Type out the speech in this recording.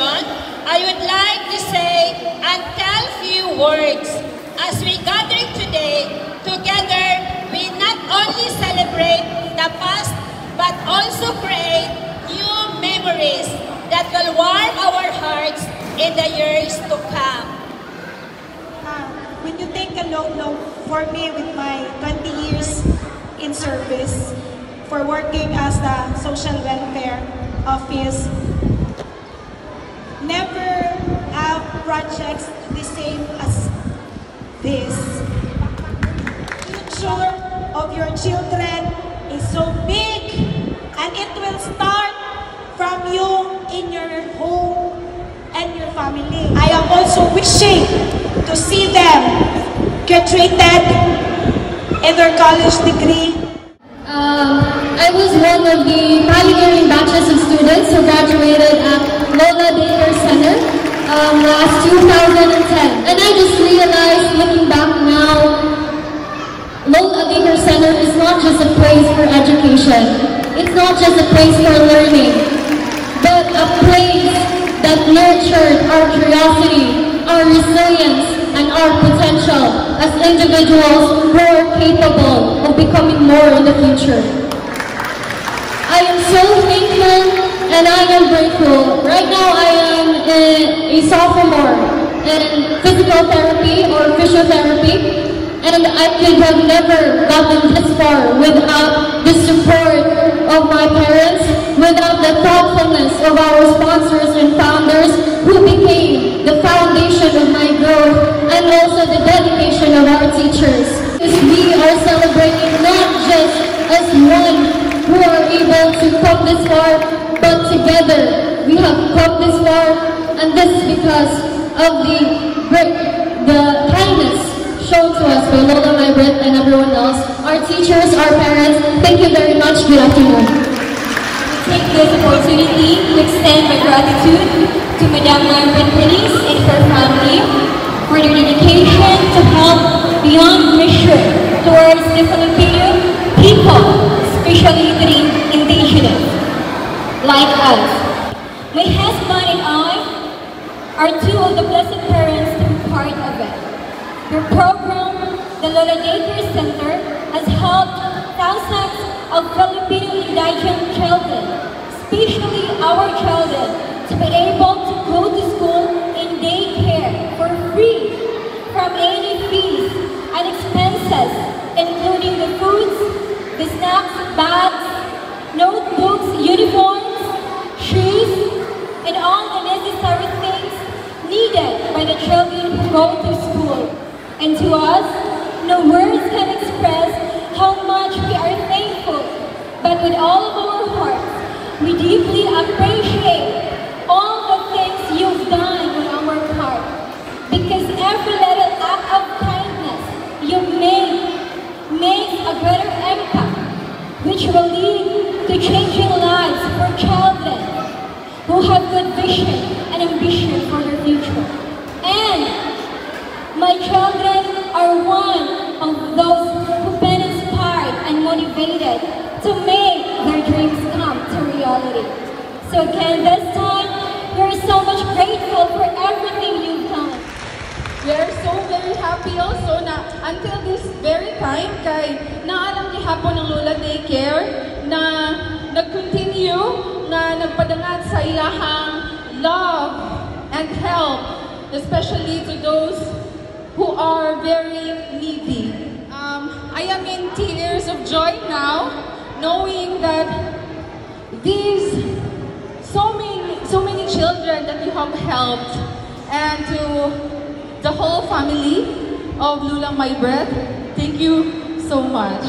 celebration, I would like to say and tell few words. As we gather today, together, we not only celebrate the past, but also create new memories that will warm our hearts in the years to come. When you take a look for me with my 20 years in service, for working as the social welfare office, never have projects the same as this. Future of your children is so big, and it will start from you in your home and your family. I am also wishing to see them graduated in their college degree. I was one of the pioneering batches of students who graduated at Lola Daycare Center last 2010. And I just realized, looking back now, Lola Daycare Center is not just a place for education. It's not just a place for learning, but a place that nurtured our curiosity, our resilience, and our potential as individuals who are capable of becoming more in the future. I am so thankful and I am grateful. Right now I am a sophomore in physical therapy or physiotherapy, and I could have never gotten this far without the support of my parents, without the thoughtfulness of our sponsors and founders who became the foundation of my growth, and also the dedication of our teachers. We are celebrating not just as one who are able to come this far, but together we have come this far, and this is because of the kindness shown to us by Lola, my Brit, and everyone else, our teachers, our parents. Thank you very much. Good afternoon. We take this opportunity to extend my gratitude to Madam Margaret Dennis and her family for their dedication to help beyond mission towards the Filipino people, especially the indigenous, like us. My husband and I are two of the blessed parents to be part of it. Your program, the Lola Daycare Center, has helped thousands of Filipino indigenous children, especially our children, to be able to go to school in daycare for free from any fees and expenses, including the foods, the snacks, bags, notebooks, uniforms, shoes, and all the necessary things needed by the children who go to school. And to us, no words can express how much we are thankful, but with all of our hearts, we deeply appreciate all the things you've done on our part, because every little act of kindness you've made makes a greater impact, which will lead to changing lives for children who have good vision and ambition for their future. And my children are one of those who've been inspired and motivated to make their dreams come to reality. So again, this time, we're so much grateful for everything you've done. We are so very happy also na until this very time kay naalang gihapon ng Lola Daycare na nag-continue na nagpadangat sa iyahang love and help, especially to those who are very needy. I am in tears of joy now, knowing that these so many children that you have helped, and to the whole family of Lulang My Breath, thank you so much.